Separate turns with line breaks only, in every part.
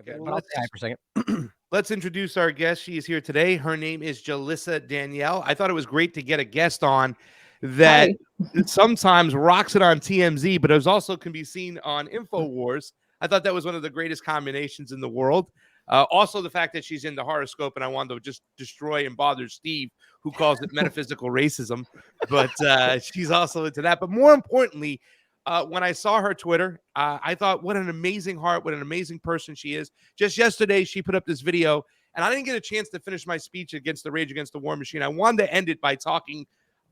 Okay, but I'll say hi for a second. Let's introduce our guest. She is here today. Her name is Jalisa Danielle. I thought it was great to get a guest on that sometimes rocks it on TMZ, but it also can be seen on InfoWars. I thought that was one of the greatest combinations in the world. Also, the fact that she's in the horoscope, and I wanted to just destroy and bother Steve, who calls it metaphysical racism, but she's also into that. But more importantly, when I saw her Twitter, I thought, what an amazing heart, what an amazing person she is. Just yesterday, she put up this video, and I didn't get a chance to finish my speech against the Rage Against the War Machine. I wanted to end it by talking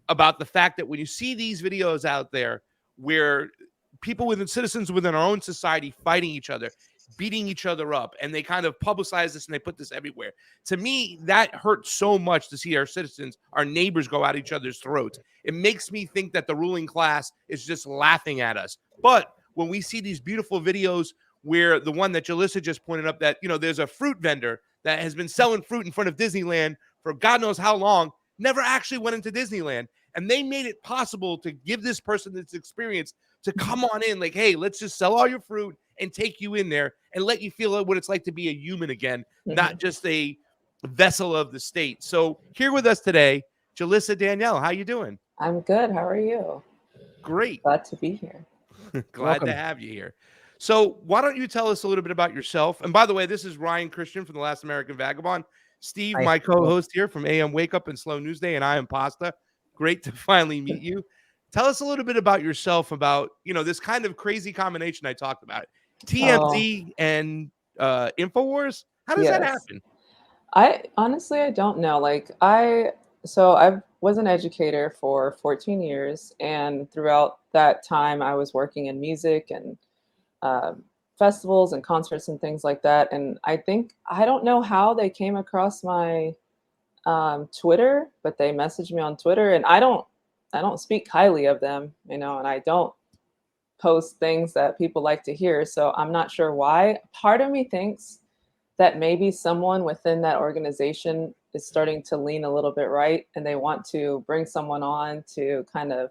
about the fact that when you see these videos out there where people citizens within our own society fighting each other, beating each other up, and they kind of publicize this and they put this everywhere. To me, that hurts so much to see our citizens, our neighbors go at each other's throats. It makes me think that the ruling class is just laughing at us. But when we see these beautiful videos where the one that Jalisa just pointed up, that, there's a fruit vendor that has been selling fruit in front of Disneyland for God knows how long, never actually went into Disneyland. And they made it possible to give this person this experience to come on in like, hey, let's just sell all your fruit and take you in there and let you feel what it's like to be a human again, not just a vessel of the state. So here with us today, Jalisa Danielle, how you doing?
I'm good. How are you?
Great.
Glad to be here.
Glad to have you here. So why don't you tell us a little bit about yourself? And by the way, this is Ryan Christian from The Last American Vagabond. Steve, my co-host here from AM Wake Up and Slow News Day, and I am Pasta. Great to finally meet you. Tell us a little bit about yourself, about, this kind of crazy combination I talked about. TMZ and InfoWars. How does that happen?
I don't know. I was an educator for 14 years, and throughout that time I was working in music and festivals and concerts and things like that. And I don't know how they came across my Twitter, but they messaged me on Twitter, and I don't speak highly of them, and I don't post things that people like to hear. So I'm not sure why. Part of me thinks that maybe someone within that organization is starting to lean a little bit right, and they want to bring someone on to kind of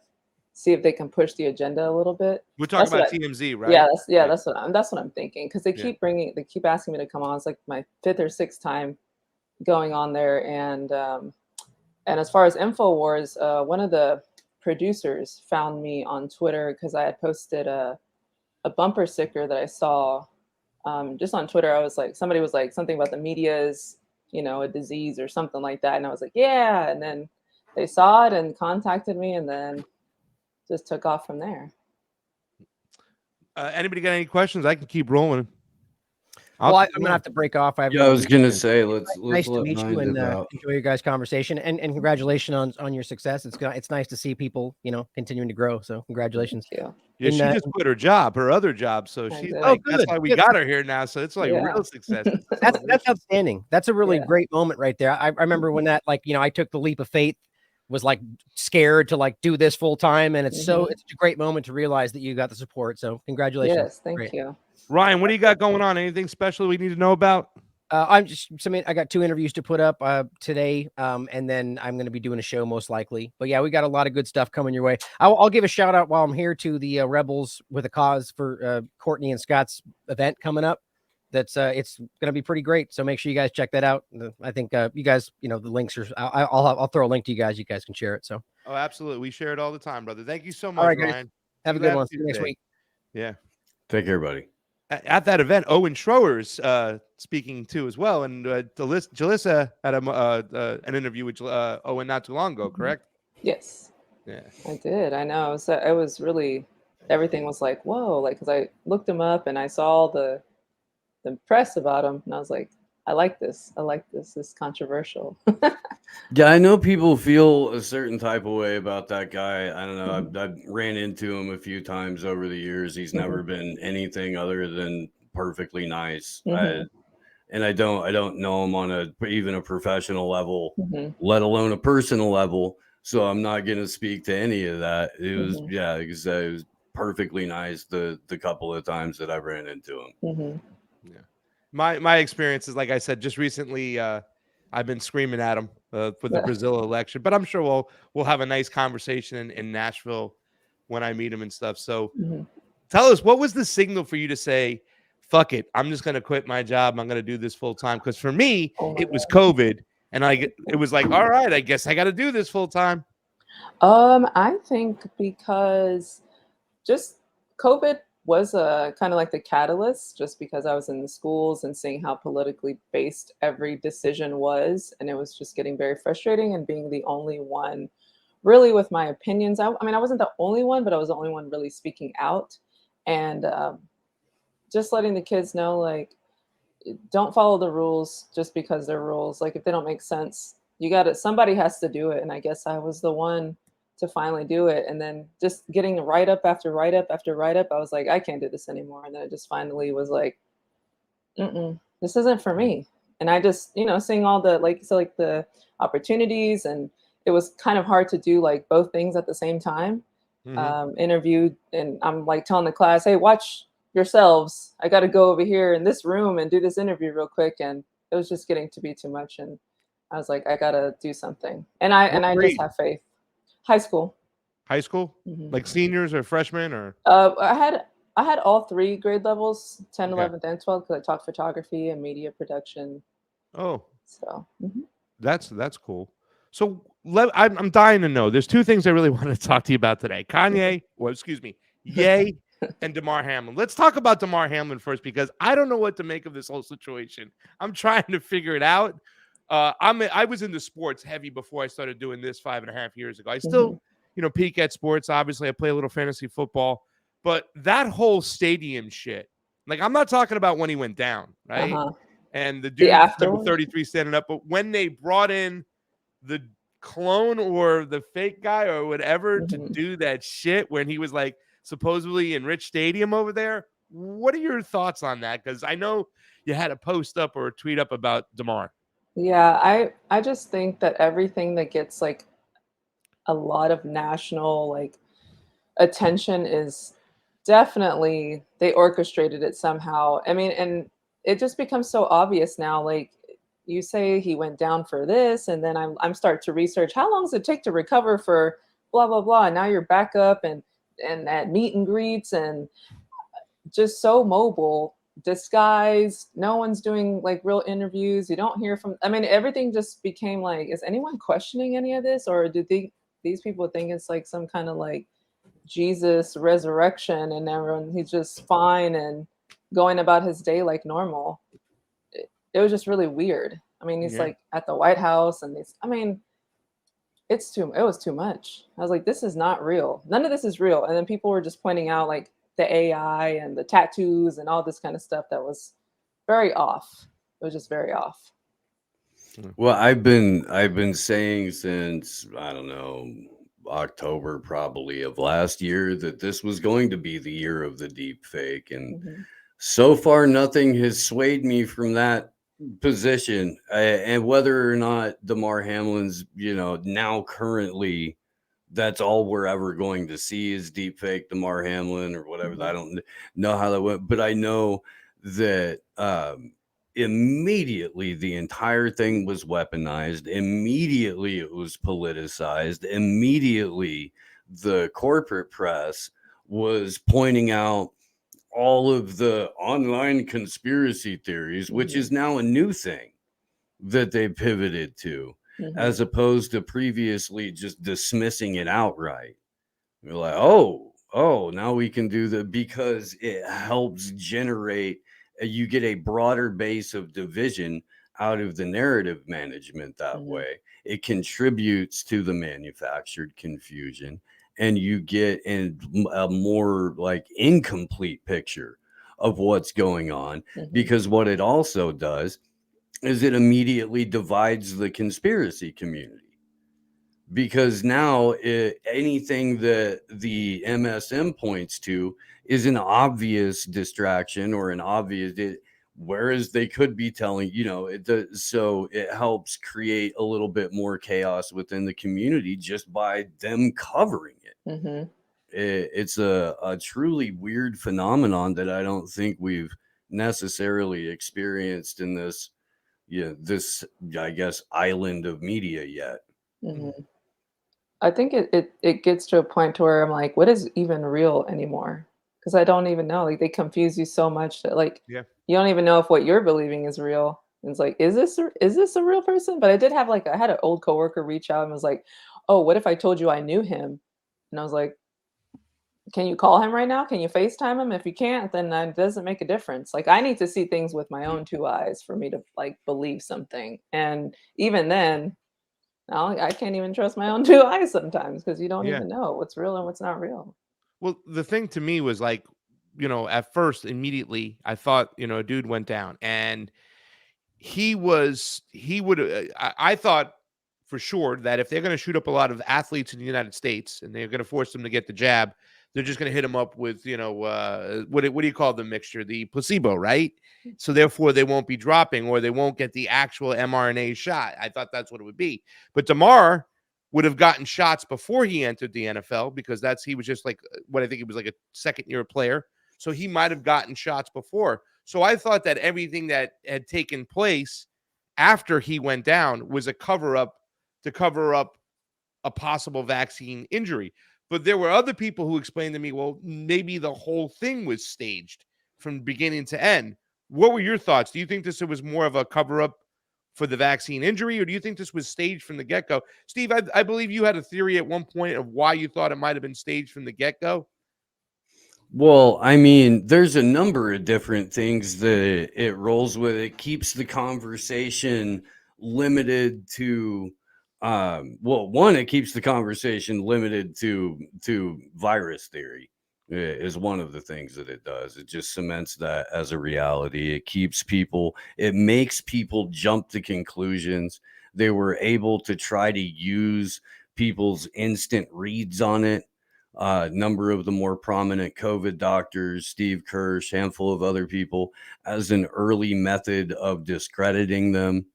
see if they can push the agenda a little bit.
We're talking about TMZ, right?
Yeah, that's what I'm thinking, because they keep asking me to come on. It's like my 5th or 6th time going on there. And as far as InfoWars, one of the producers found me on Twitter because I had posted a bumper sticker that I saw just on Twitter. I was like, somebody was like something about the media is, a disease or something like that. And I was like, yeah. And then they saw it and contacted me, and then just took off from there.
Anybody got any questions? I can keep rolling.
I'm gonna have to break off.
I was gonna say, let's
nice to meet you and enjoy your guys' conversation, and congratulations on your success. It's nice to see people continuing to grow. So congratulations.
Thank you.
Yeah, she just quit her other job, so she's like, that's why we got her here now. So it's like real success.
That's outstanding. That's a really great moment right there. I remember when that, I took the leap of faith, was scared to do this full time, and it's it's a great moment to realize that you got the support. So congratulations.
Yes, thank you.
Ryan, what do you got going on? Anything special we need to know about?
I got 2 interviews to put up today, and then I'm going to be doing a show most likely. But yeah, we got a lot of good stuff coming your way. I'll give a shout out while I'm here to the Rebels with a Cause for Courtney and Scott's event coming up. That's it's going to be pretty great. So make sure you guys check that out. I think you guys, the links are. I'll throw a link to you guys. You guys can share it. So.
Oh, absolutely. We share it all the time, brother. Thank you so much,
all right,
Ryan.
Guys. Have a good one. See you next week.
Yeah.
Take care, buddy.
At that event, Owen Schroer's speaking too as well, and Jalisa had an interview with Owen not too long ago, correct?
Yes.
Yeah,
I did. I know. So it was really, everything was like, whoa, because I looked him up and I saw the press about him, and I was like, I like this. It's controversial.
Yeah, I know people feel a certain type of way about that guy. I don't know. I've ran into him a few times over the years. He's never been anything other than perfectly nice. And I don't know him on even a professional level, let alone a personal level. So I'm not going to speak to any of that. It was because it was perfectly nice the couple of times that I ran into him.
Yeah. My experience is, like I said, just recently, I've been screaming at him for the Brazil election, but I'm sure we'll have a nice conversation in Nashville when I meet him and stuff. So tell us, what was the signal for you to say, fuck it, I'm just gonna quit my job. I'm gonna do this full time. Because for me,
Oh my
it was
God.
COVID, and it was like, all right, I guess I got to do this full time.
I think because just COVID was kind of like the catalyst, just because I was in the schools and seeing how politically based every decision was, and it was just getting very frustrating and being the only one really with my opinions. I mean, I wasn't the only one, but I was the only one really speaking out, and just letting the kids know, like, don't follow the rules just because they're rules. Like, if they don't make sense, somebody has to do it. And I guess I was the one to finally do it. And then just getting write up after write up after write up, I was like, I can't do this anymore. And then I just finally was like, this isn't for me. And I just, seeing all the, like the opportunities, and it was kind of hard to do like both things at the same time. Interviewed, and I'm like telling the class, hey, watch yourselves. I got to go over here in this room and do this interview real quick. And it was just getting to be too much. And I was like, I got to do something. And I just have faith. High school.
High school? Like seniors or freshmen or?
I had all 3 grade levels, 10, 11th, and 12th, because I taught photography and media production.
Oh,
so
that's cool. So I'm dying to know. There's 2 things I really want to talk to you about today. Ye and Damar Hamlin. Let's talk about Damar Hamlin first, because I don't know what to make of this whole situation. I'm trying to figure it out. I was into sports heavy before I started doing this 5.5 years ago. I still, peek at sports. Obviously, I play a little fantasy football, but that whole stadium shit, like, I'm not talking about when he went down, right? And the dude, number 33, standing up, but when they brought in the clone or the fake guy or whatever to do that shit when he was like supposedly in Rich Stadium over there. What are your thoughts on that? Because I know you had a post up or a tweet up about Damar.
Yeah, I just think that everything that gets like a lot of national like attention is definitely, they orchestrated it somehow. I mean, and it just becomes so obvious now. Like, you say he went down for this, and then I'm start to research how long does it take to recover for blah blah blah. And now you're back up and at meet and greets and just so mobile, disguised. No one's doing like real interviews. You don't hear from. I mean, everything just became like, is anyone questioning any of this, or do these people think it's like some kind of like Jesus resurrection and he's just fine and going about his day like normal? It was just really weird. I mean, he's like at the White House, and it was too much. I was like, this is not real. None of this is real. And then people were just pointing out like the AI and the tattoos and all this kind of stuff that was very off. It was just very off.
Well, I've been saying since, I don't know, October probably of last year that this was going to be the year of the deep fake, and so far nothing has swayed me from that position. And whether or not Damar Hamlin's, now currently that's all we're ever going to see is deep fake Damar Hamlin or whatever. I don't know how that went, but I know that immediately the entire thing was weaponized. Immediately it was politicized. Immediately the corporate press was pointing out all of the online conspiracy theories, which is now a new thing that they pivoted to, as opposed to previously just dismissing it outright. You're like, oh, now we can do that, because it helps generate, you get a broader base of division out of the narrative management that way. It contributes to the manufactured confusion, and you get a more like incomplete picture of what's going on, because what it also does is it immediately divides the conspiracy community, because now anything that the MSM points to is an obvious distraction or an obvious, whereas they could be telling, so it helps create a little bit more chaos within the community just by them covering it. It's a truly weird phenomenon that I don't think we've necessarily experienced in this, I guess, island of media yet.
I think it gets to a point to where I'm like, what is even real anymore? because I don't even know. Like they confuse you so much that like
Yeah.
you don't even know if what you're believing is real. And it's like, is this a real person? But I did have like I had an old coworker reach out and was like, oh, what if I told you I knew him? And I was like, can you call him right now? Can you FaceTime him? If you can't, then it doesn't make a difference. Like I need to see things with my own two eyes for me to like believe something. And even then, I can't even trust my own two eyes sometimes because you don't
Yeah.
even know what's real and what's not real.
Well, the thing to me was like, at first, immediately, I thought, a dude went down, and he would. I thought for sure that if they're going to shoot up a lot of athletes in the United States and they're going to force them to get the jab, they're just going to hit them up with, what do you call the mixture? The placebo, right? So therefore, they won't be dropping or they won't get the actual mRNA shot. I thought that's what it would be. But DeMar would have gotten shots before he entered the NFL because he was just like what I think he was like a second-year player. So he might have gotten shots before. So I thought that everything that had taken place after he went down was a cover-up to cover up a possible vaccine injury. But there were other people who explained to me, well, maybe the whole thing was staged from beginning to end. What were your thoughts? Do you think this was more of a cover-up for the vaccine injury, or do you think this was staged from the get-go? Steve, I believe you had a theory at one point of why you thought it might have been staged from the get-go.
Well, I mean, there's a number of different things that it rolls with. It keeps the conversation limited to, one, it keeps the conversation limited to virus theory is one of the things that it does. It just cements that as a reality. It makes people jump to conclusions. They were able to try to use people's instant reads on it. Number of the more prominent COVID doctors, Steve Kirsch, handful of other people, as an early method of discrediting them,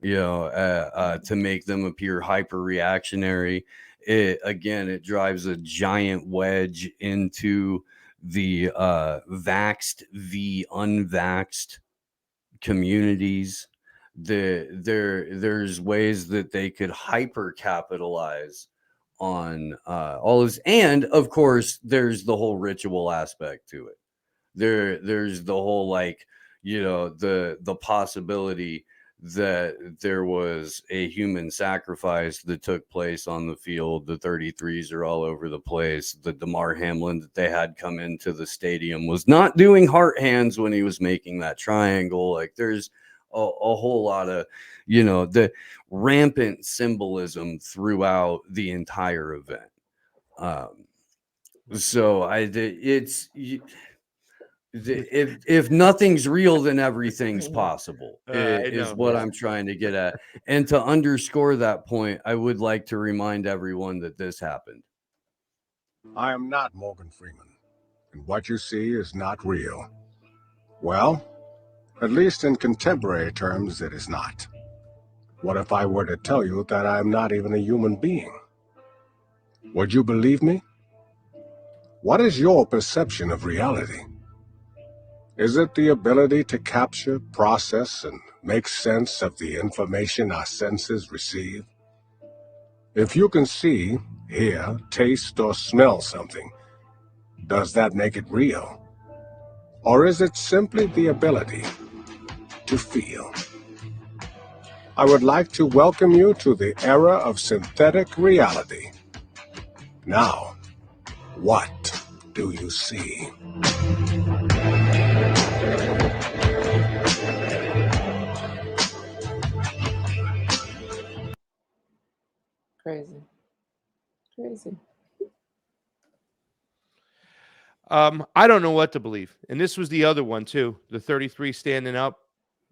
to make them appear hyper reactionary. It drives a giant wedge into the vaxxed v unvaxxed communities. There's ways that they could hyper capitalize on all this, and of course there's the whole ritual aspect to it. There's the whole the possibility that there was a human sacrifice that took place on the field. The 33s are all over the place. The Damar Hamlin that they had come into the stadium was not doing heart hands when he was making that triangle. Like there's a whole lot of the rampant symbolism throughout the entire event. If nothing's real, then everything's possible, is what I'm trying to get at. And to underscore that point, I would like to remind everyone that this happened.
I am not Morgan Freeman, and what you see is not real. Well, at least in contemporary terms, it is not. What if I were to tell you that I am not even a human being? Would you believe me? What is your perception of reality? Is it the ability to capture, process, and make sense of the information our senses receive? If you can see, hear, taste, or smell something, does that make it real? Or is it simply the ability to feel? I would like to welcome you to the era of synthetic reality. Now, what do you see?
Crazy.
I don't know what to believe. And this was the other one too. The 33 standing up.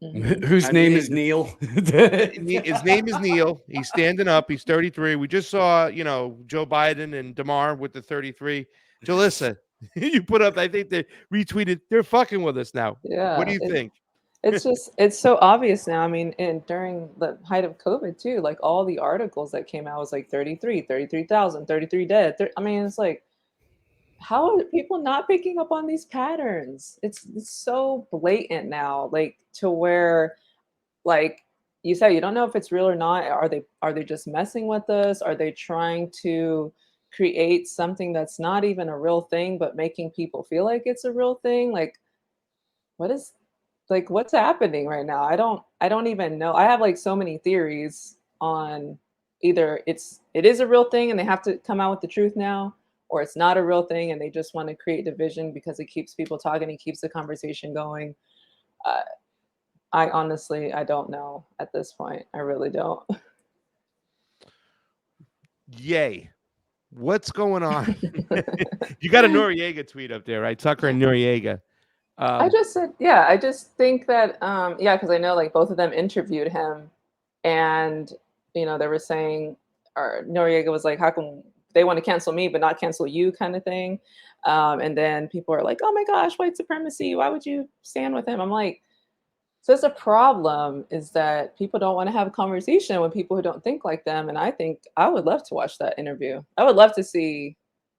Whose name is Neil?
His name is Neil. He's standing up. He's 33. We just saw, Joe Biden and DeMar with the 33. Jalisa, you put up, I think they retweeted, they're fucking with us now.
Yeah.
What do you think?
It's so obvious now. I mean, and during the height of COVID too, like all the articles that came out was like 33,000, 33 dead. I mean, it's like, how are people not picking up on these patterns? It's so blatant now, like to where, like you said, you don't know if it's real or not. Are they just messing with us? Are they trying to create something that's not even a real thing, but making people feel like it's a real thing. Like, what's happening right now? I don't even know. I have like so many theories on either it is a real thing and they have to come out with the truth now, or it's not a real thing and they just want to create division because it keeps people talking, it keeps the conversation going. I honestly, I don't know at this point. I really don't.
Yay. What's going on? You got a Noriega tweet up there, right? Tucker and Noriega.
I just said, yeah, I just think that, yeah, because I know like both of them interviewed him and, you know, they were saying, or Noriega was like, how come they want to cancel me but not cancel you kind of thing. And then people are like, oh my gosh, white supremacy. Why would you stand with him? I'm like, so it's a problem is that people don't want to have a conversation with people who don't think like them. And I think I would love to watch that interview. I would love to see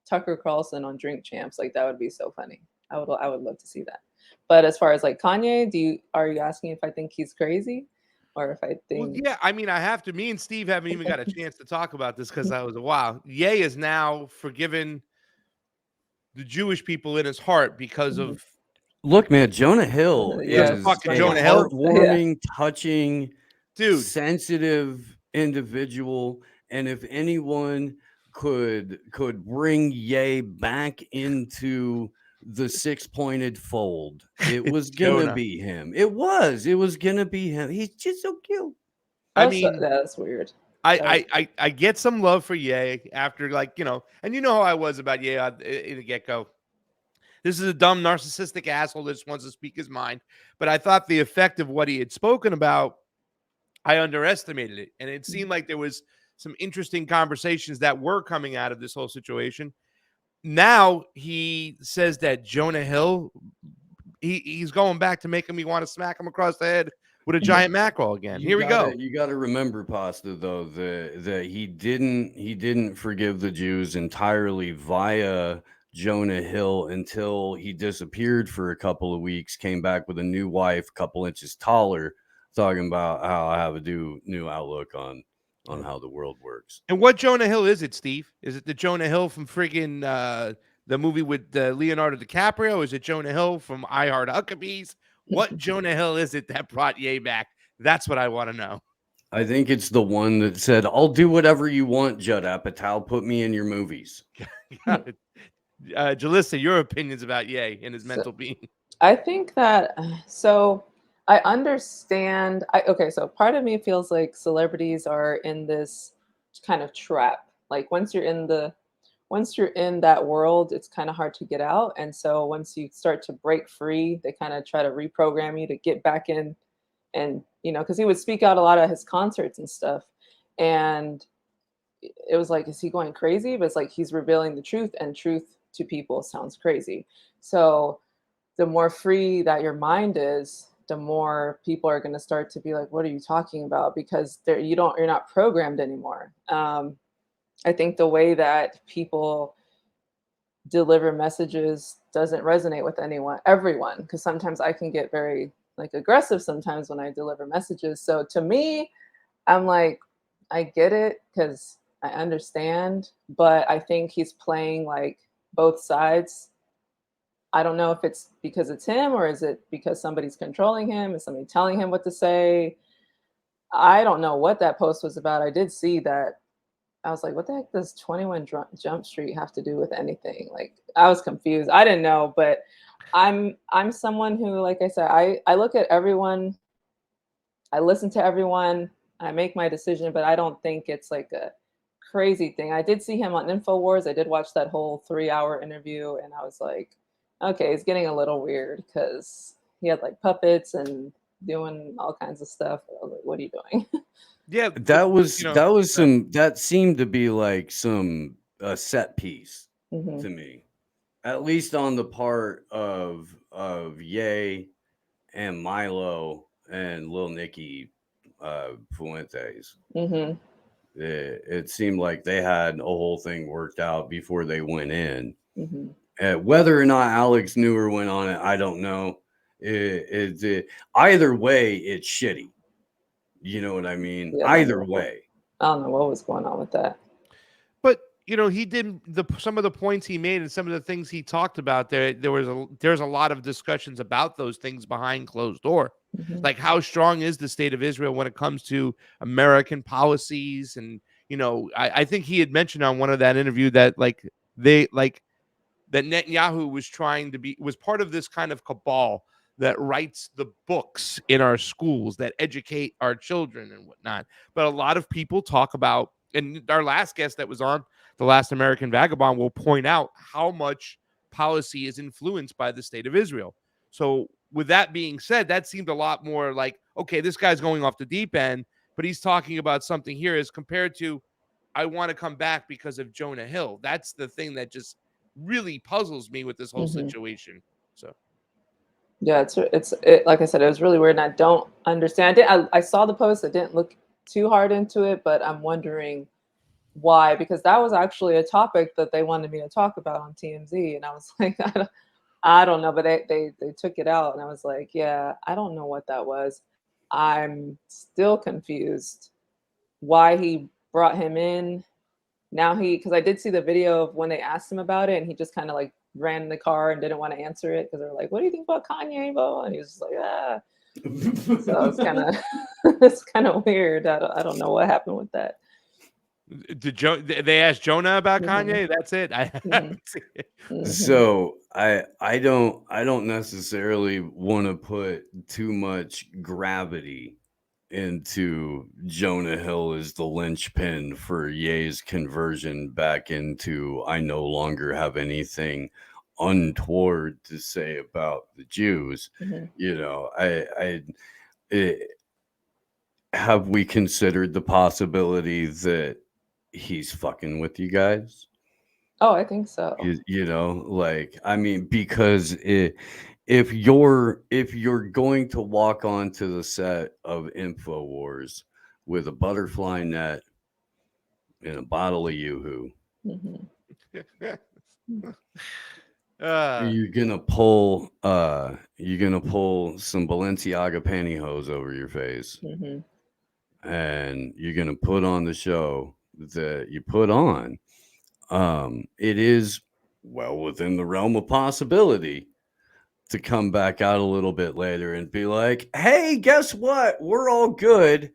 Tucker Carlson on Drink Champs. Like that would be so funny. I would love to see that. But as far as like Kanye, are you asking if I think he's crazy or if I think?
Well, yeah, I mean, I have to. Me and Steve haven't even got a chance to talk about this because I was wow. Ye is now forgiven the Jewish people in his heart because of.
Look, man, Jonah Hill
Yeah,
is
fucking
a
Jonah Hill.
heartwarming, touching,
Dude,
sensitive individual, and if anyone could bring Ye back into the six-pointed fold, it was gonna
Jonah.
be him. It was gonna be him. He's just so cute.
I mean,
that's weird.
I get some love for Ye after, like, you know, and you know how I was about Ye in the get-go. This is a dumb, narcissistic asshole that just wants to speak his mind. But I thought the effect of what he had spoken about, I underestimated it. And it seemed like there was some interesting conversations that were coming out of this whole situation. Now he says that Jonah Hill, he's going back to making me want to smack him across the head with a giant mackerel again. Here we go.
You got to remember, Pasta, though, that he didn't forgive the Jews entirely via Jonah Hill until he disappeared for a couple of weeks, came back with a new wife, a couple inches taller, talking about how I have a new outlook on how the world works.
And what Jonah Hill is it, Steve? Is it the Jonah Hill from friggin' the movie with Leonardo DiCaprio? Is it Jonah Hill from I Heart Huckabees? What Jonah Hill is it that brought Ye back? That's what I want to know.
I think it's the one that said, "I'll do whatever you want, Judd Apatow. Put me in your movies."
Jalisa, your opinions about Ye and his mental being?
I think that so I understand. Okay, so part of me feels like celebrities are in this kind of trap. Like once you're in that world, it's kind of hard to get out. And so once you start to break free, they kind of try to reprogram you to get back in. And you know, because he would speak out a lot at his concerts and stuff, and it was like, is he going crazy? But it's like he's revealing the truth, and truth to people sounds crazy. So the more free that your mind is, the more people are going to start to be like, what are you talking about? Because you're not programmed anymore. I think the way that people deliver messages doesn't resonate with everyone, because sometimes I can get very like aggressive sometimes when I deliver messages. So to me, I'm like, I get it because I understand, but I think he's playing like both sides. I don't know if it's because it's him or is it because somebody's controlling him? Is somebody telling him what to say? I don't know what that post was about. I did see that. I was like, what the heck does 21 Jump Street have to do with anything? Like, I was confused. I didn't know, but I'm someone who, like I said, I look at everyone, I listen to everyone, I make my decision, but I don't think it's like a crazy thing. I did see him on InfoWars. I did watch that whole 3-hour interview, and I was like, okay, it's getting a little weird because he had like puppets and doing all kinds of stuff. I was like, what are you doing?
Yeah,
that seemed to be like some set piece to me, at least on the part of Ye and Milo and Lil Nicky Fuentes. It seemed like they had a whole thing worked out before they went in. Whether or not Alex knew or went on it, I don't know. Either way, it's shitty. You know what I mean?
Yeah,
Either way.
I don't know what was going on with that.
But you know, he did some of the points he made and some of the things he talked about there's a lot of discussions about those things behind closed door. Like, how strong is the state of Israel when it comes to American policies? And, you know, I think he had mentioned on one of that interview that that Netanyahu was part of this kind of cabal that writes the books in our schools that educate our children and whatnot. But a lot of people talk about, and our last guest that was on, The Last American Vagabond, will point out how much policy is influenced by the state of Israel. So with that being said, that seemed a lot more like, okay, this guy's going off the deep end, but he's talking about something here as compared to, I want to come back because of Jonah Hill. That's the thing that just really puzzles me with this whole situation. So
yeah, it's like I said, it was really weird, and I don't understand it. I saw the post. I didn't look too hard into it, but I'm wondering why, because that was actually a topic that they wanted me to talk about on TMZ, and I was like, I don't know, but they took it out, and I was like, yeah, I don't know what that was. I'm still confused why he brought him in. Now because I did see the video of when they asked him about it, and he just kind of like ran in the car and didn't want to answer it because they were like, "What do you think about Kanye, Bo?" And he was just like, "Ah." So it's kind of it's kind of weird. I don't know what happened with that.
they asked Jonah about Kanye. That's it. I haven't seen it.
So I don't necessarily want to put too much gravity into Jonah Hill as the linchpin for Ye's conversion back into, I no longer have anything untoward to say about the Jews. You know, have we considered the possibility that he's fucking with you guys?
Oh, I think so.
You know, like, I mean, because if you're going to walk onto the set of InfoWars with a butterfly net and a bottle of Yoo-hoo, you're gonna pull some Balenciaga pantyhose over your face, and you're gonna put on the show that you put on. It is well within the realm of possibility to come back out a little bit later and be like, hey, guess what? We're all good.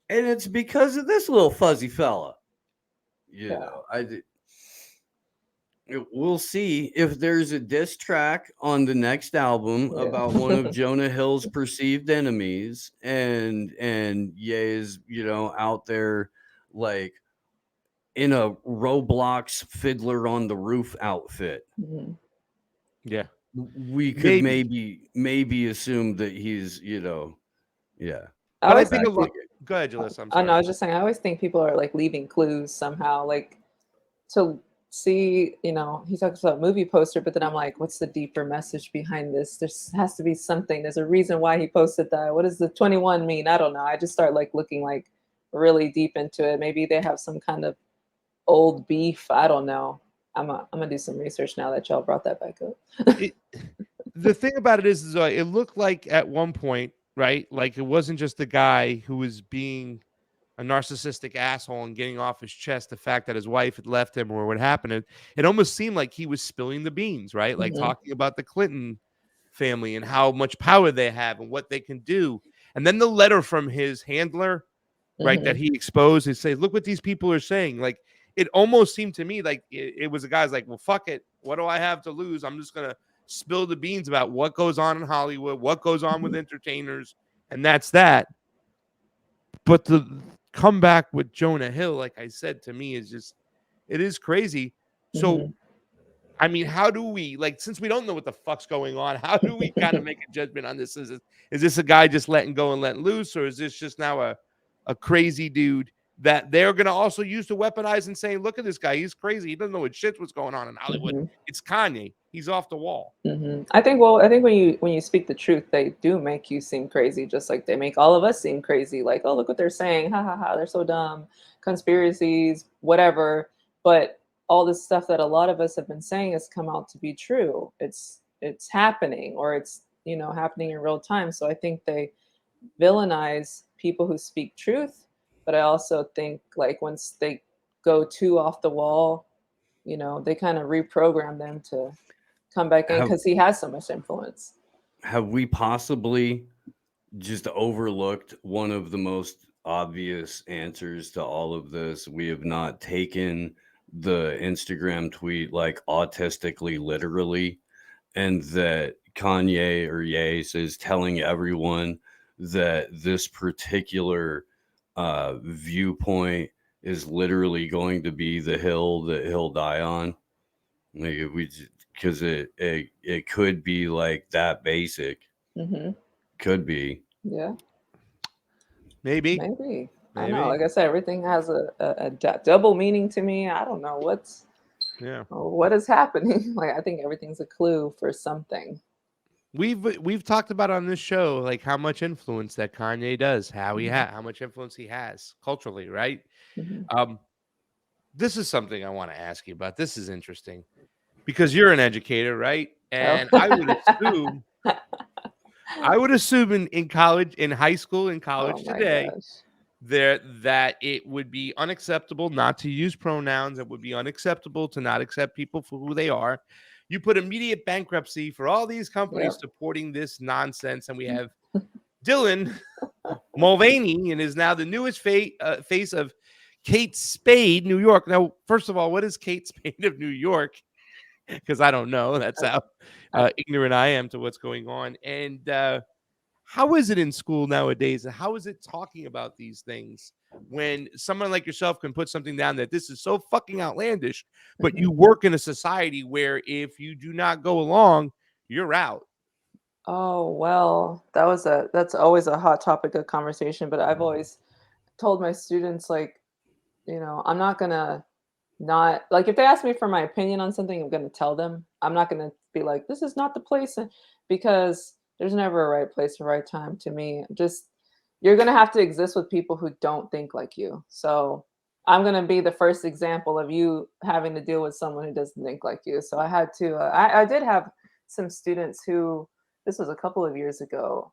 And it's because of this little fuzzy fella. You know, we'll see if there's a diss track on the next album about one of Jonah Hill's perceived enemies, and Ye is, you know, out there like in a Roblox Fiddler on the Roof outfit.
Yeah.
We could maybe assume that he's, you know,
But I think go ahead, Jalisa. I'm sorry.
No, I was just saying, I always think people are like leaving clues somehow, like to see, you know, he talks about movie poster, but then I'm like, what's the deeper message behind this? There has to be something. There's a reason why he posted that. What does the 21 mean? I don't know. I just start like looking like really deep into it. Maybe they have some kind of old beef. I don't know. I'm gonna do some research now that y'all brought that back up.
The thing about it is it looked like at one point, right? Like it wasn't just the guy who was being a narcissistic asshole and getting off his chest the fact that his wife had left him or what happened. It almost seemed like he was spilling the beans, right? Like talking about the Clinton family and how much power they have and what they can do. And then the letter from his handler, right, that he exposed, he says, look what these people are saying. Like, it almost seemed to me like it was a guy's like, well, fuck it. What do I have to lose? I'm just going to spill the beans about what goes on in Hollywood, what goes on with entertainers. And that's that. But the comeback with Jonah Hill, like I said, to me is just, it is crazy. So, I mean, how do we, like, since we don't know what the fuck's going on, how do we kind of make a judgment on this? Is this a guy just letting go and letting loose, or is this just now a crazy dude that they're going to also use to weaponize and say, look at this guy, he's crazy. He doesn't know what shit's what's going on in Hollywood. It's Kanye. He's off the wall.
I think when you speak the truth, they do make you seem crazy, just like they make all of us seem crazy. Like, oh, look what they're saying. Ha ha ha. They're so dumb. Conspiracies, whatever. But all this stuff that a lot of us have been saying has come out to be true. It's happening, or it's, you know, happening in real time. So I think they villainize people who speak truth. But I also think, like, once they go too off the wall, you know, they kind of reprogram them to come back in because he has so much influence.
Have we possibly just overlooked one of the most obvious answers to all of this? We have not taken the Instagram tweet like autistically literally, and that Kanye or Ye is telling everyone that this particular viewpoint is literally going to be the hill that he'll die on. Like if we, because it could be like that basic.
Mm-hmm.
Could be.
Yeah.
Maybe.
I know. Like I said, everything has a double meaning to me. I don't know what is happening. Like I think everything's a clue for something.
We've talked about on this show like how much influence that Kanye does, how much influence he has culturally, right?
Mm-hmm.
This is something I want to ask you about. This is interesting because you're an educator, right? And
Oh.
I would assume in college, in high school, in college today, that it would be unacceptable not to use pronouns. It would be unacceptable to not accept people for who they are. You put immediate bankruptcy for all these companies supporting this nonsense. And we have Dylan Mulvaney and is now the newest face of Kate Spade, New York. Now, first of all, what is Kate Spade of New York? Because I don't know. That's how ignorant I am to what's going on. And how is it in school nowadays? And how is it talking about these things when someone like yourself can put something down that this is so fucking outlandish, but you work in a society where if you do not go along, you're out?
Oh, well, that's always a hot topic of conversation, but I've always told my students, like, you know, I'm not gonna not like if they ask me for my opinion on something, I'm gonna tell them. I'm not gonna be like, this is not the place, because there's never a right place or right time to me. Just you're gonna have to exist with people who don't think like you. So I'm gonna be the first example of you having to deal with someone who doesn't think like you. So I had to. I did have some students who this was a couple of years ago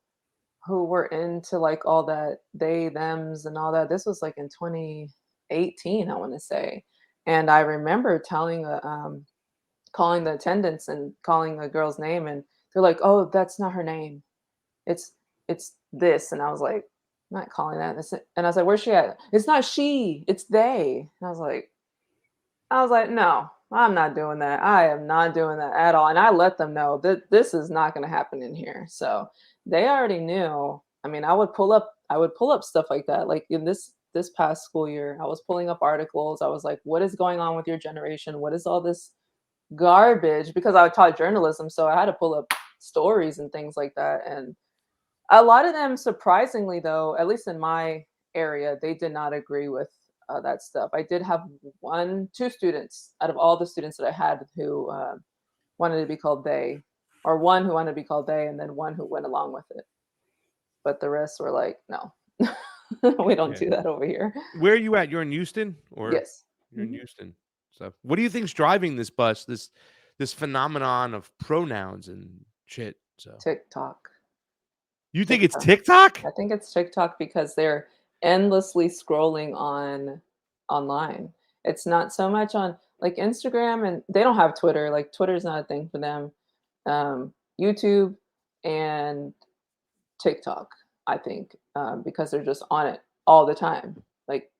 who were into like all that they thems and all that. This was like in 2018, I want to say. And I remember telling calling the attendants and calling the girl's name, and they're like, "Oh, that's not her name. It's this." And I was like, "I'm not calling that." And I was like, "Where's she at?" "It's not she. It's they." And I was like, "No, I'm not doing that. I am not doing that at all." And I let them know that this is not going to happen in here. So they already knew. I mean, I would pull up stuff like that. Like in this past school year, I was pulling up articles. I was like, what is going on with your generation? What is all this garbage? Because I taught journalism, so I had to pull up stories and things like that. And a lot of them, surprisingly though, at least in my area, they did not agree with that stuff. I did have two students out of all the students that I had who wanted to be called they, or one who wanted to be called they, and then one who went along with it. But the rest were like, no. We don't do that over here.
Where are you at? You're in Houston, or
yes,
you're in Houston. So, what do you think's driving this this phenomenon of pronouns and shit? So,
TikTok.
You think it's TikTok?
I think it's TikTok because they're endlessly scrolling online. It's not so much on like Instagram, and they don't have Twitter. Like Twitter's not a thing for them. YouTube and TikTok, I think, because they're just on it all the time, like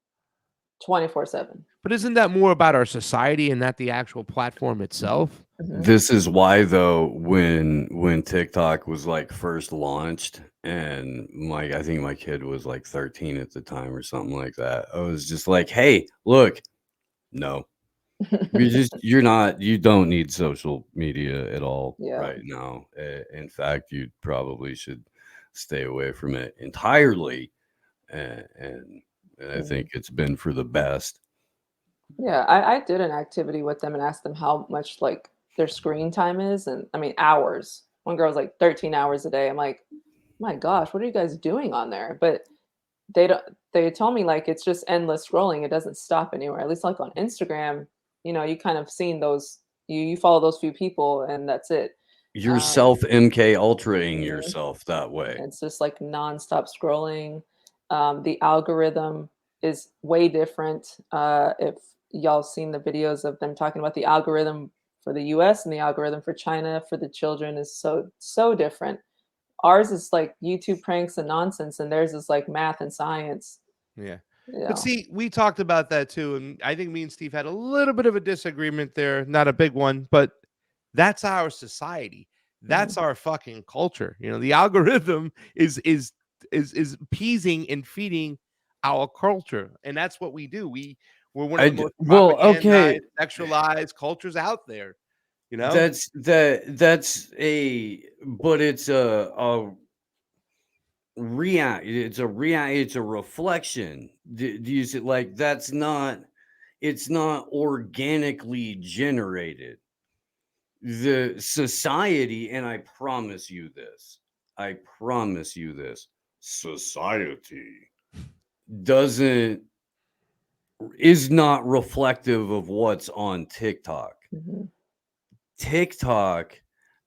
24/7.
But isn't that more about our society and not the actual platform itself?
Mm-hmm.
This is why, though, when TikTok was like first launched, and like I think my kid was like 13 at the time or something like that, I was just like, "Hey, look, no, you don't need social media at all right now. In fact, you probably should stay away from it entirely." And I think it's been for the best.
Yeah, I did an activity with them and asked them how much like their screen time is, and I mean hours. One girl was like 13 hours a day. I'm like, my gosh, what are you guys doing on there? But they told me like it's just endless scrolling. It doesn't stop anywhere. At least like on Instagram, you know, you kind of seen those, you follow those few people and that's it.
You're self MK ultraing yourself that way.
It's just like nonstop scrolling. The algorithm is way different. If y'all seen the videos of them talking about the algorithm for the US and the algorithm for China for the children is so different. Ours is like YouTube pranks and nonsense, and theirs is like math and science.
Yeah.
You
But
know.
see, we talked about that too. And I think me and Steve had a little bit of a disagreement there. Not a big one, but that's our society. That's
Mhm.
our fucking culture. You know, the algorithm is appeasing and feeding our culture. And that's what we do. We're one of the most
Well, okay,
propagandized, sexualized cultures out there, you know?
that's a but it's a it's a reflection. Do you see, like, that's not, it's not organically generated. The society, and I promise you this, society doesn't is not reflective of what's on TikTok.
Mhm.
TikTok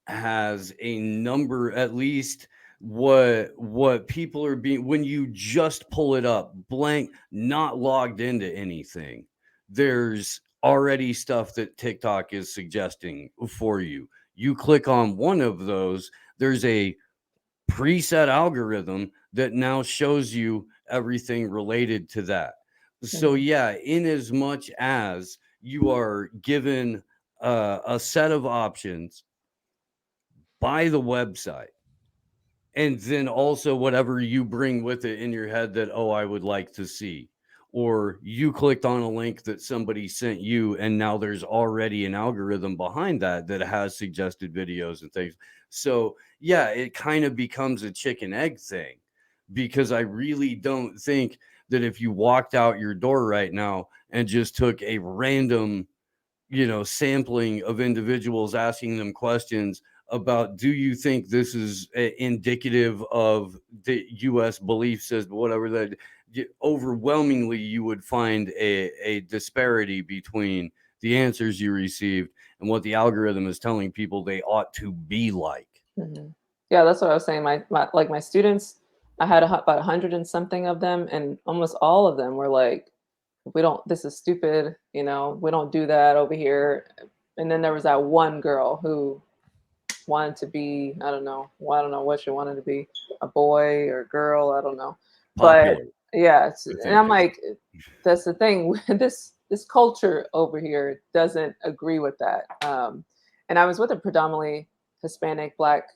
has a number, at least what people are being, when you just pull it up blank, not logged into anything, there's already stuff that TikTok is suggesting for you. You click on one of those, there's a preset algorithm that now shows you everything related to that. So
Mhm.
yeah, in as much as you are given a set of options by the website, and then also whatever you bring with it in your head that, oh, I would like to see, or you clicked on a link that somebody sent you and now there's already an algorithm behind that that has suggested videos and things. So yeah, it kind of becomes a chicken egg thing, because I really don't think that if you walked out your door right now and just took a random, sampling of individuals, asking them questions about, do you think this is indicative of the US belief system, whatever, that overwhelmingly you would find a disparity between the answers you received and what the algorithm is telling people they ought to be like.
Mhm. Yeah, that's what I was saying. My students, I had about 100 and something of them, and almost all of them were like, "We don't. This is stupid. You know, we don't do that over here." And then there was that one girl who wanted to be, I don't know, well, I don't know what she wanted to be, a boy or girl, I don't know. But
Popular,
yeah,
I
and
think
I'm
is.
like, that's the thing. This culture over here doesn't agree with that. And I was with a predominantly Hispanic Black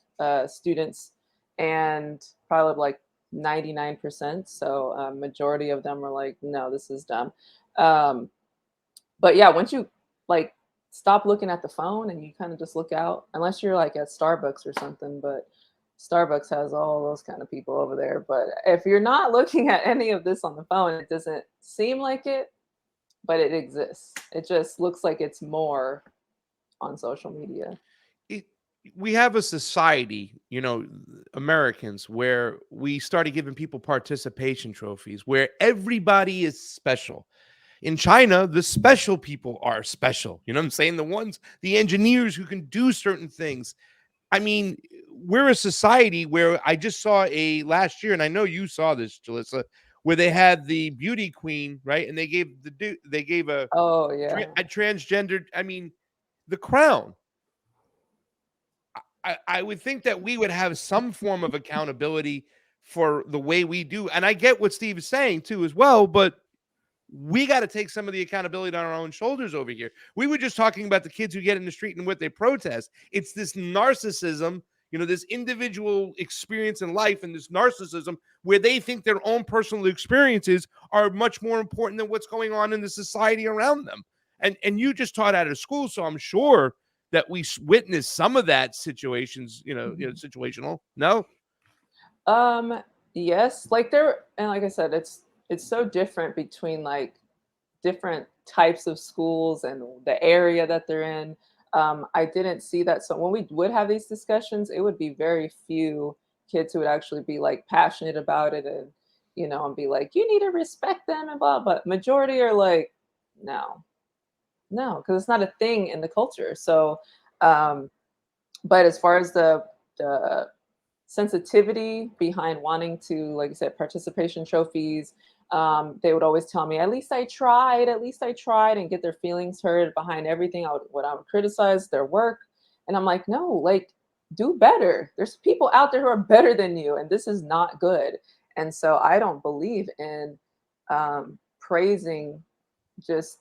students, and probably like 99%. So majority of them were like, no, this is dumb. Um, but yeah, once you like stop looking at the phone and you kind of just look out, unless you're like at Starbucks or something, but Starbucks has all those kind of people over there. But if you're not looking at any of this on the phone, it doesn't seem like it, but it exists. It just looks like it's more on social media.
it, we have a society, Americans, where we started giving people participation trophies, where everybody is special. In China, the special people are special. You know what I'm saying? The engineers who can do certain things. I mean, we're a society where I just saw last year, and I know you saw this, Jalissa, where they had the beauty queen, right? And they gave
Oh yeah.
a transgendered, I mean, the crown. I would think that we would have some form of accountability for the way we do. And I get what Steve is saying too, as well, but we got to take some of the accountability on our own shoulders over here. We were just talking about the kids who get in the street and what they protest. It's this narcissism, this individual experience in life and this narcissism where they think their own personal experiences are much more important than what's going on in the society around them. And you just taught out of school, so I'm sure that we witnessed some of that situations,
Mhm.
situational. No?
Um, yes, like there, and like I said, it's so different between like different types of schools and the area that they're in. I didn't see that. So when we would have these discussions, it would be very few kids who would actually be like passionate about it and and be like, you need to respect them and blah. But majority are like, no, no, because it's not a thing in the culture. So, um, but as far as the sensitivity behind wanting to, like I said, participation trophies. They would always tell me, at least I tried, and get their feelings hurt behind everything. I would criticize their work. And I'm like, no, like, do better. There's people out there who are better than you, and this is not good. And so I don't believe in praising, just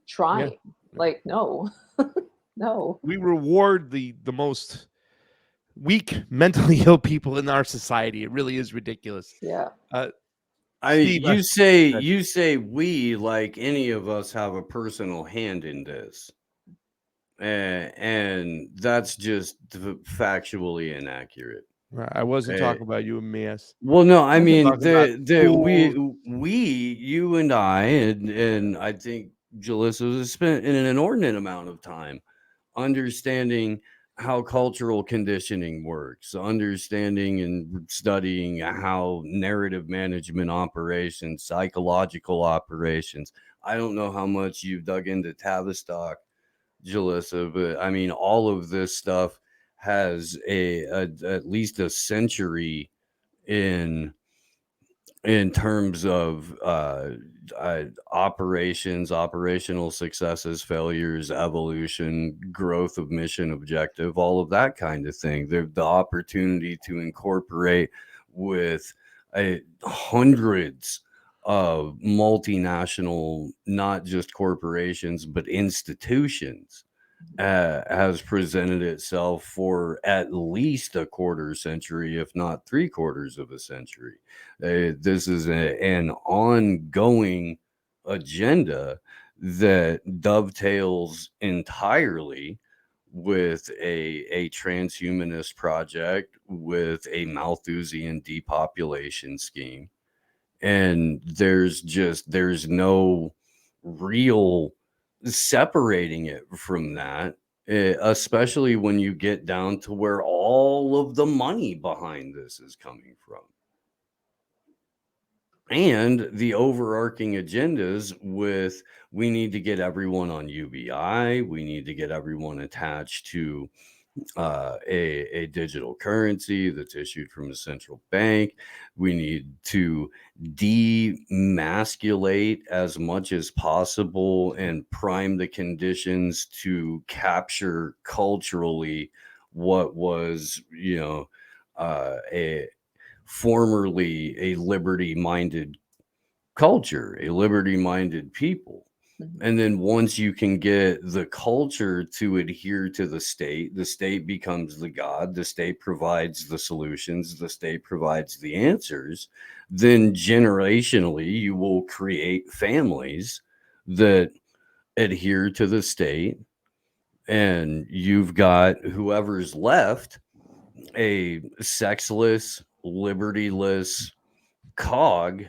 trying. Like, no, no.
We reward the most weak, mentally ill people in our society. It really is ridiculous.
Yeah.
Steve,
you say we, like any of us have a personal hand in this, and that's just factually inaccurate.
I wasn't talking about you and me.
Well, no, I mean
we,
you and I think Jalisa has spent an inordinate amount of time understanding how cultural conditioning works, understanding and studying how narrative management operations, psychological operations. I don't know how much you've dug into Tavistock, Jalisa, but I mean, all of this stuff has at least a century in terms of operations, operational successes, failures, evolution, growth of mission objective, all of that kind of thing. The opportunity to incorporate with hundreds of multinational, not just corporations, but institutions, has presented itself for at least a quarter century, if not 3/4 of a century. This is an ongoing agenda that dovetails entirely with a transhumanist project, with a Malthusian depopulation scheme. And there's no real separating it from that, especially when you get down to where all of the money behind this is coming from. And the overarching agendas with, we need to get everyone on UBI, we need to get everyone attached to a digital currency that's issued from a central bank. We need to demasculate as much as possible and prime the conditions to capture culturally what was, a formerly a liberty-minded culture, a liberty-minded people. And then once you can get the culture to adhere to the state becomes the god, the state provides the solutions, the state provides the answers, then generationally you will create families that adhere to the state, and you've got whoever's left a sexless, libertyless cog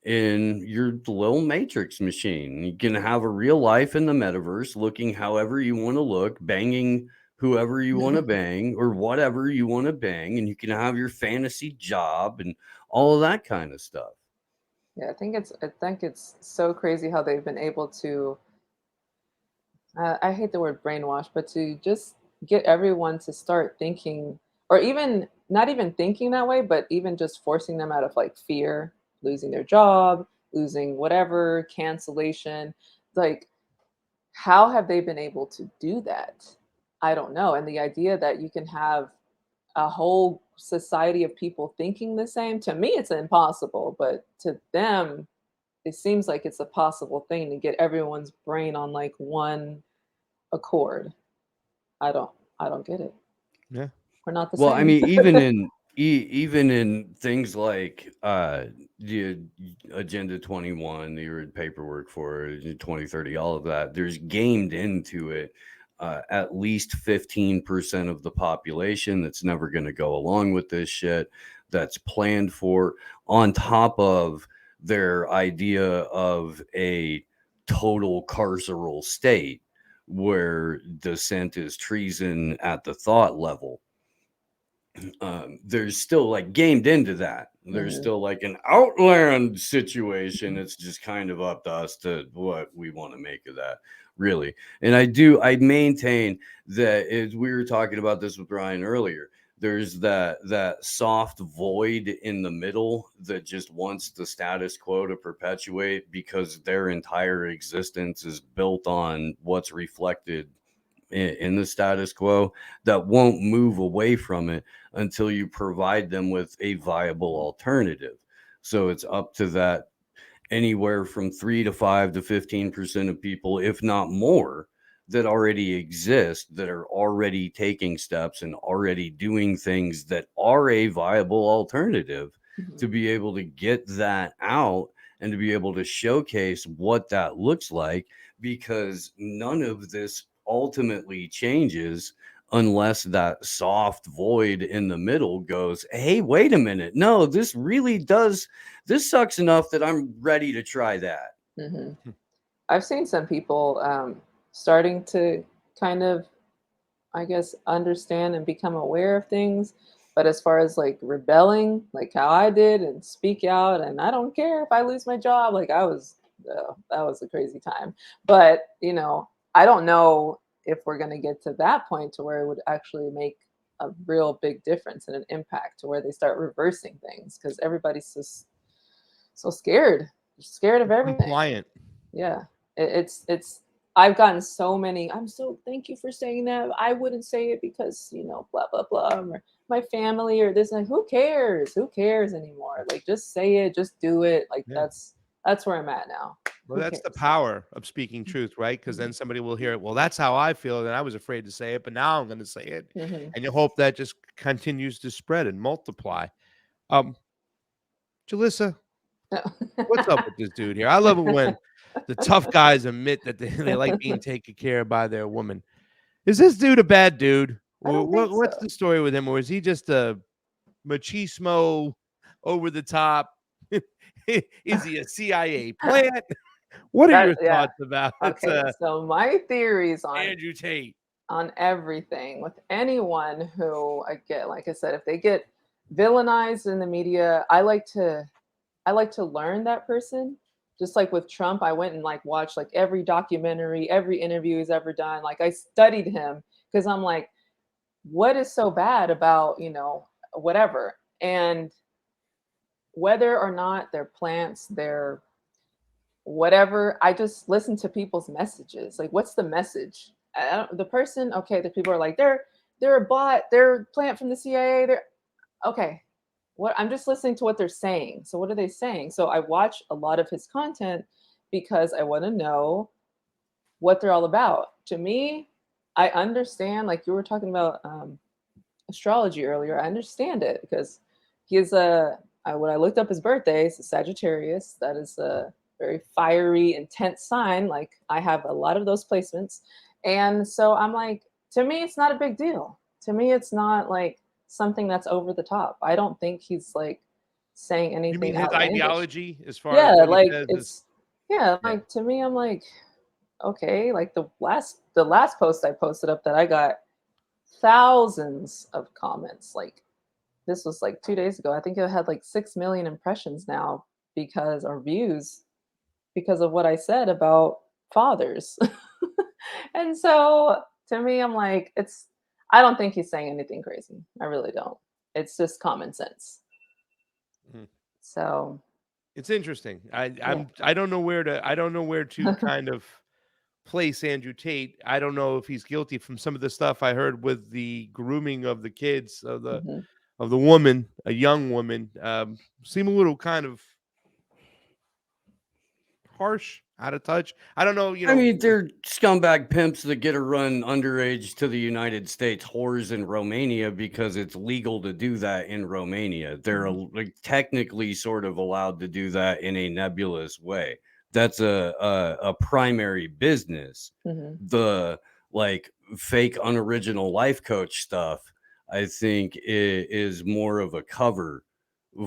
in your little matrix machine. You can have a real life in the metaverse, looking however you want to look, banging whoever you want to bang or whatever you want to bang, and you can have your fantasy job and all of that kind of stuff.
Yeah, I think it's so crazy how they've been able to, I hate the word brainwash, but to just get everyone to start thinking, or even not even thinking that way, but even just forcing them out of like fear, losing their job, losing whatever, cancellation. Like, how have they been able to do that? I don't know. And the idea that you can have a whole society of people thinking the same, to me, it's impossible. But to them, it seems like it's a possible thing to get everyone's brain on like one accord. I don't get it.
Yeah.
We're not the
Well,
same.
I mean, even in things like the Agenda 21, the paperwork for 2030, all of that, there's gamed into it at least 15% of the population that's never going to go along with this shit, that's planned for, on top of their idea of a total carceral state where dissent is treason at the thought level. There's still like gamed into that. There's still like an outland situation. It's just kind of up to us to what we want to make of that, really. And I maintain that, as we were talking about this with Ryan earlier, There's that soft void in the middle that just wants the status quo to perpetuate because their entire existence is built on what's reflected in the status quo, that won't move away from it until you provide them with a viable alternative. So it's up to that anywhere from 3 to 5 to 15% of people, if not more, that already exist, that are already taking steps and already doing things that are a viable alternative, to be able to get that out and to be able to showcase what that looks like, because none of this ultimately changes unless that soft void in the middle goes, hey, wait a minute, no, this really does, this sucks enough that I'm ready to try that.
I've seen some people starting to kind of, I guess, understand and become aware of things. But as far as like rebelling, like how I did, and speak out, and I don't care if I lose my job, like that was a crazy time. But you know, I don't know if we're going to get to that point to where it would actually make a real big difference and an impact, to where they start reversing things, because everybody's just so scared, scared of everything.
Compliant.
Yeah, it's I've gotten so many, I'm so, thank you for saying that, I wouldn't say it because, you know, blah blah blah, or my family or this, like who cares anymore, like just say it, just do it, like that's where I'm at now.
Well, that's the power of speaking truth, right? Because then somebody will hear it. Well, that's how I feel, and I was afraid to say it, but now I'm going to say it, and you hope that just continues to spread and multiply. Jalisa, what's up with this dude here? I love it when the tough guys admit that they like being taken care of by their woman. Is this dude a bad dude? What's the story with him? Or is he just a machismo, over the top? Is he a CIA plant? What are your thoughts about
so my theories on
Andrew Tate?
On everything, with anyone who, I get, like I said, if they get villainized in the media, I like to learn that person. Just like with Trump, I went and like watched like every documentary, every interview he's ever done. Like I studied him, because I'm like, what is so bad about, you know, whatever. And whether or not they're plants, they're whatever, I just listen to people's messages. Like, what's the message? The person, okay, the people are like, they're a bot, they're a plant from the CIA, they're okay. What, I'm just listening to what they're saying. So what are they saying? So I watch a lot of his content because I want to know what they're all about. To me, I understand, like you were talking about astrology earlier, I understand it, because he is when I looked up his birthday, it's a Sagittarius. That is a very fiery, intense sign. Like I have a lot of those placements. And so I'm like, to me, it's not a big deal. To me, it's not like something that's over the top. I don't think he's like saying anything.
You mean his
outlandish.
ideology, as far as what
like
he says
it's like, to me, I'm like, okay, like the last post I posted up that I got thousands of comments. Like this was like 2 days ago. I think it had like 6 million impressions now or views, because of what I said about fathers. And so to me, I'm like, I don't think he's saying anything crazy. I really don't. It's just common sense. So
it's interesting. I don't know where to kind of place Andrew Tate. I don't know if he's guilty from some of the stuff I heard with the grooming of the kids, of the woman, a young woman. Seem a little kind of harsh, out of touch. I don't know.
I mean, they're scumbag pimps that get to run underage to the United States whores in Romania because it's legal to do that in Romania. They're like technically sort of allowed to do that in a nebulous way. That's a primary business. The like fake unoriginal life coach stuff, I think, is more of a cover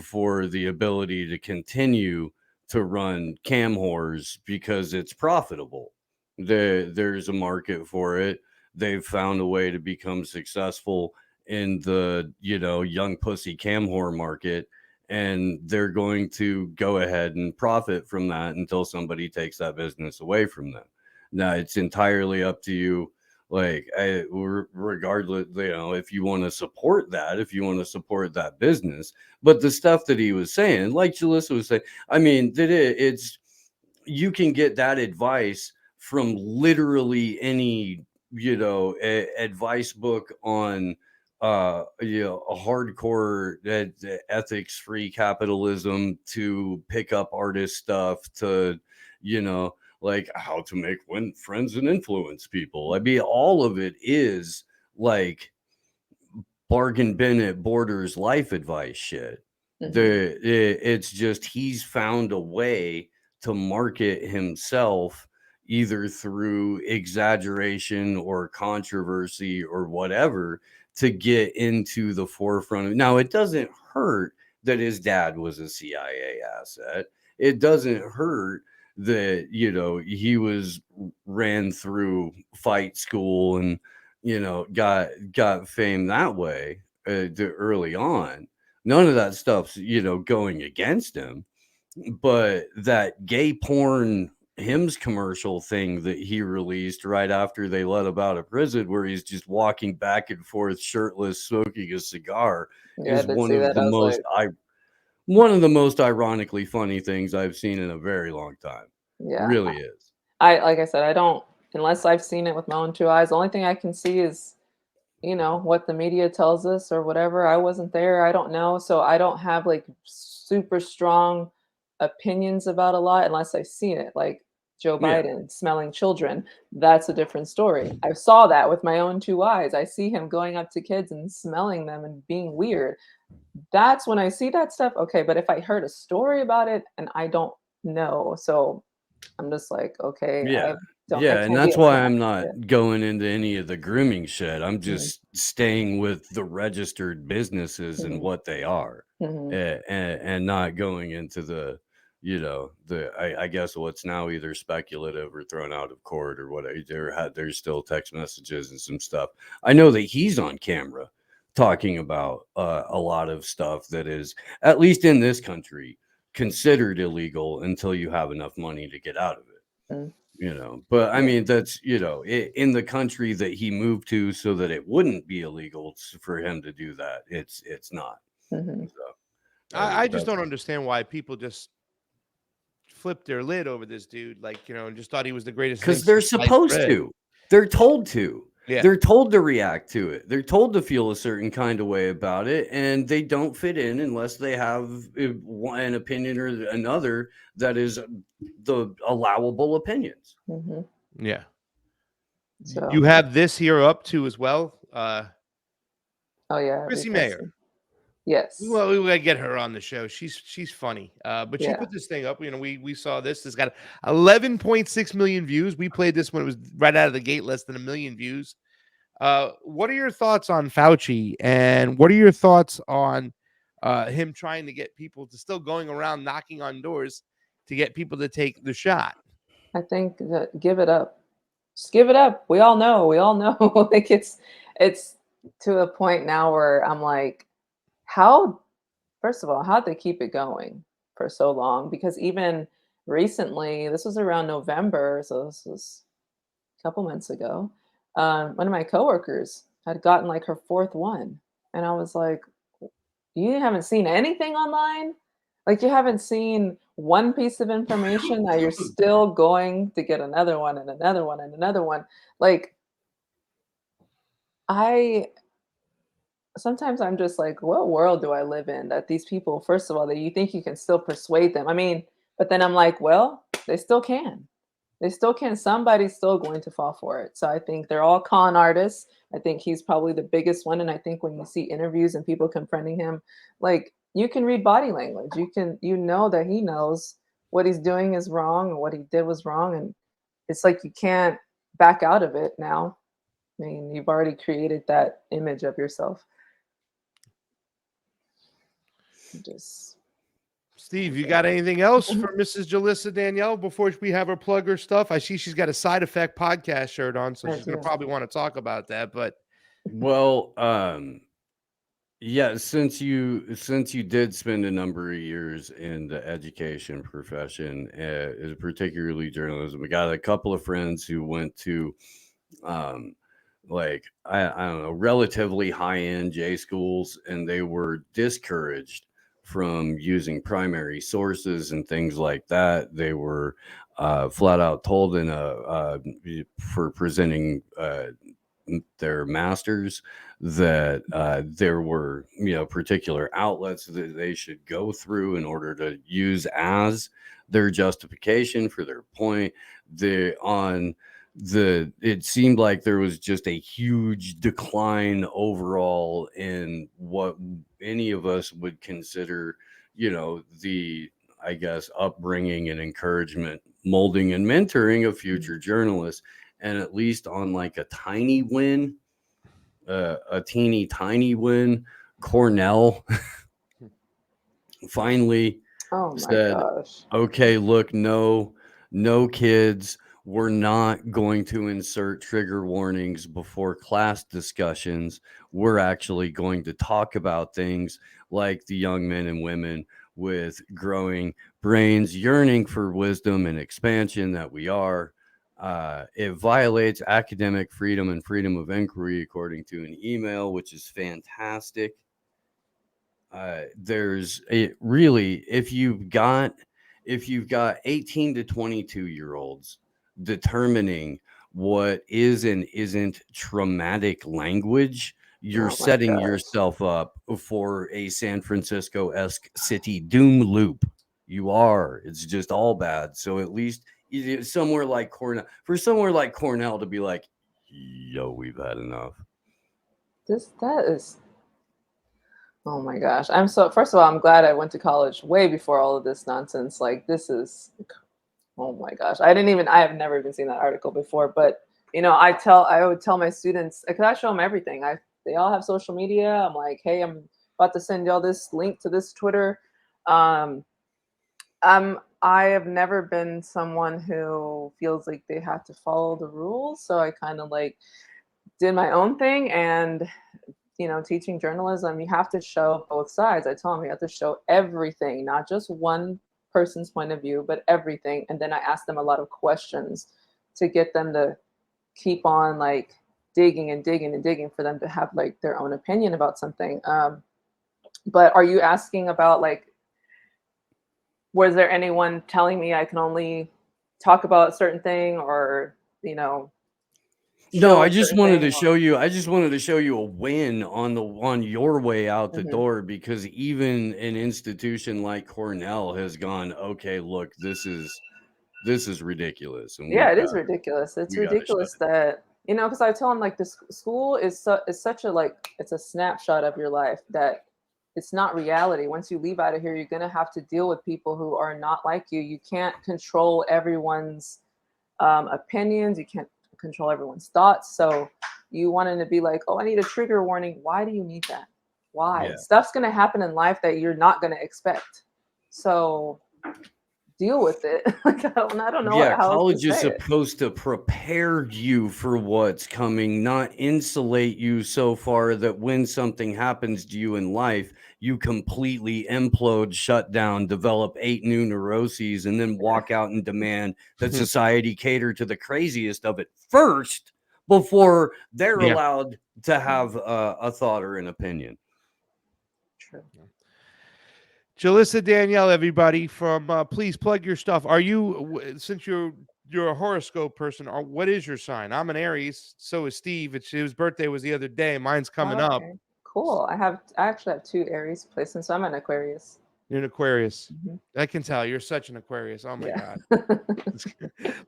for the ability to continue to run cam whores because it's profitable. There's a market for it. They've found a way to become successful in the, you know, young pussy cam whore market, and they're going to go ahead and profit from that until somebody takes that business away from them. Now it's entirely up to you Like, regardless, you know, if you want to support that, if you want to support that business, but the stuff that he was saying, like Jalissa was saying, I mean, it's you can get that advice from literally any, you know, advice book on you know, a hardcore ethics free capitalism, to pick up artist stuff, to, you know, like how to make friends and influence people. I mean, all of it is like Bargain Bennett Borders life advice shit. It's just he's found a way to market himself, either through exaggeration or controversy or whatever, to get into the forefront. Now, it doesn't hurt that his dad was a CIA asset. It doesn't hurt that, you know, he ran through fight school and, you know, got fame that way early on. None of that stuff's, you know, going against him. But that gay porn hymns commercial thing that he released right after they let him out of prison, where he's just walking back and forth shirtless, smoking a cigar,
Yeah, I
is
did see that. I was like,
one of the most ironically funny things I've seen in a very long time.
yeah.
Really is.
Like I said, I don't, unless I've seen it with my own two eyes. The only thing I can see is, you know, what the media tells us or whatever. I wasn't there. I don't know. So I don't have like super strong opinions about a lot unless I've seen it. Like Joe
Yeah.
Biden smelling children. That's a different story. I saw that with my own two eyes. I see him going up to kids and smelling them and being weird. That's when I see that stuff. Okay. But if I heard a story about it and I don't know, so I'm just like, okay,
Yeah.
I
Yeah, and
can't be
that's why
upset.
I'm not going into any of the grooming shit. I'm
Mhm,
just staying with the registered businesses and
mhm,
what they are,
mhm,
and not going into the, you know, I guess what's now either speculative or thrown out of court or what. There's still text messages and some stuff. I know that he's on camera talking about a lot of stuff that is, at least in this country, considered illegal until you have enough money to get out of it,
mhm.
you know. But I
Yeah.
mean, that's, you know, in the country that he moved to so that it wouldn't be illegal for him to do that, it's not.
Mhm.
So
I just
that's,
don't understand why people just flipped their lid over this dude, like, you know, and just thought he was the greatest thing
because they're
since sliced
supposed
bread.
to, they're told to.
Yeah.
They're told to react to it. They're told to feel a certain kind of way about it, and they don't fit in unless they have an opinion or another that is the allowable opinions.
Mhm.
Yeah. You
So,
have this here up too as well.
oh yeah,
Chrissy Mayer.
reposting. Yes.
Well, we gotta get her on the show. She's funny. But she
Yeah.
put this thing up. You know, we saw this. It's got 11.6 million views. We played this when it was right out of the gate, less than 1 million views. What are your thoughts on Fauci, and what are your thoughts on him trying to get people to still going around knocking on doors to get people to take the shot?
I think that give it up. Just give it up. We all know. We all know. Like it's to a point now where I'm like, how, first of all, how'd they keep it going for so long? Because even recently, this was around November, so this was a couple months ago. One of my coworkers had gotten like her fourth one. And I was like, you haven't seen anything online? Like you haven't seen one piece of information that you're still going to get another one and another one and another one. Like I sometimes I'm just like, what world do I live in that these people, first of all, that you think you can still persuade them? I mean, but then I'm like, well, they still can. They still can. Somebody's still going to fall for it. So I think they're all con artists. I think he's probably the biggest one. And I think when you see interviews and people confronting him, like you can read body language. You know that he knows what he's doing is wrong and what he did was wrong. And it's like you can't back out of it now. I mean, you've already created that image of yourself. Just
Steve, you got anything else for Mrs. Jalissa Danielle before we have her plug her stuff? I see she's got a Side Effect podcast shirt on, so
I
she's going to
do.
probably want to talk about that. But
Well, yeah, since you did spend a number of years in the education profession, particularly journalism, we got a couple of friends who went to like I don't know, relatively high-end J schools, and they were discouraged from using primary sources and things like that. They were flat out told in for presenting their masters that there were, you know, particular outlets that they should go through in order to use as their justification for their point. It seemed like there was just a huge decline overall in what any of us would consider, you know, the, I guess, upbringing and encouragement, molding and mentoring of future journalists. And at least on like a tiny win, a teeny tiny win, Cornell finally
Oh my
said,
gosh.
okay, look, no kids, we're not going to insert trigger warnings before class discussions. We're actually going to talk about things like the young men and women with growing brains yearning for wisdom and expansion that we are. It violates academic freedom and freedom of inquiry, according to an email, which is fantastic. There's a really, if you've got 18 to 22 year olds determining what is and isn't traumatic language, you're
Oh my
setting
gosh.
yourself up for a San Francisco-esque city doom loop. You are. It's just all bad. So at least somewhere like Cornell to be like, yo, we've had enough.
That is, oh my gosh. First of all, I'm glad I went to college way before all of this nonsense. Like, this is, oh my gosh. I have never even seen that article before, but you know, I would tell my students, because I show them everything. They all have social media. I'm like, hey, I'm about to send y'all this link to this Twitter. Um, I have never been someone who feels like they have to follow the rules. So I kind of like did my own thing. And you know, teaching journalism, you have to show both sides. I tell them you have to show everything, not just one person's point of view, but everything. And then I ask them a lot of questions to get them to keep on like digging and digging and digging for them to have like their own opinion about something. But are you asking about like, was there anyone telling me I can only talk about a certain thing, or, you know,
No,
show
I
a
just
certain
wanted
thing?
to show you. I just wanted to show you a win on your way out the
Mhm.
door, because even an institution like Cornell has gone, okay, look, this is ridiculous, and
Yeah, it is ridiculous. It's
we got to shut
ridiculous that, you know, because I tell them like this school is such a like, it's a snapshot of your life that it's not reality. Once you leave out of here, you're gonna have to deal with people who are not like you. You can't control everyone's opinions. You can't control everyone's thoughts. So you wanting to be like, oh, I need a trigger warning. Why do you need that? Why?
Yeah.
Stuff's gonna happen in life that you're not gonna expect. So deal with it. Like, I don't know
Yeah,
how else to
college is
say it.
supposed to prepare you for what's coming, not insulate you so far that when something happens to you in life, you completely implode, shut down, develop 8 new neuroses, and then walk out and demand that society cater to the craziest of it first before they're
Yeah.
allowed to have a thought or an opinion.
True.
Jalisa Danielle, everybody, from please plug your stuff. Are since you're a horoscope person, what is your sign? I'm an Aries, so is Steve. His birthday was the other day. Mine's coming up.
Okay. Cool. I actually have 2 Aries placements, so I'm an Aquarius.
You're an Aquarius.
Mhm.
I can tell you're such an Aquarius. Oh my
Yeah.
God.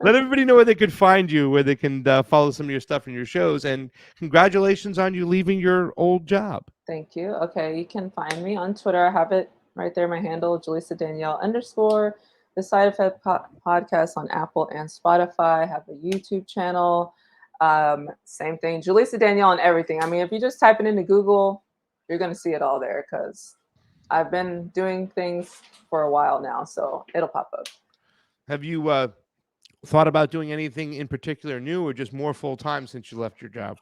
Let everybody know where they could find you, where they can follow some of your stuff and your shows. And congratulations on you leaving your old job.
Thank you. Okay, you can find me on Twitter. I have it right there, my handle, Jalisa Danielle _. The Side Effect podcast on Apple and Spotify. I have a YouTube channel. Same thing, Jalisa Danielle on everything. I mean, if you just type it into Google, you're going to see it all there, because I've been doing things for a while now, so it'll pop up.
Have you thought about doing anything in particular new, or just more full time since you left your job?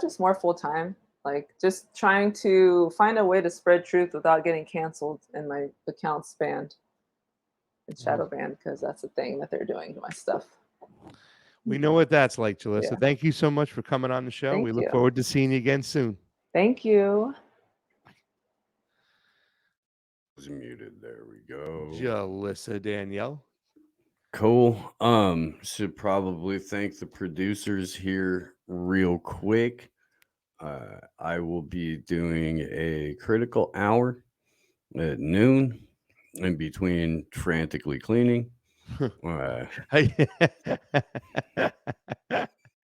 Just more full time. Like, just trying to find a way to spread truth without getting canceled and my accounts banned and shadow banned, because that's the thing that they're doing to my stuff.
We know what that's like, Jalisa.
Yeah.
Thank you so much for coming on the show.
Thank
We look
you.
forward to seeing you again soon.
Thank you.
Was muted. There we go.
Jalisa Danielle.
Cool. Should probably thank the producers here real quick. I will be doing a critical hour at noon in between frantically cleaning.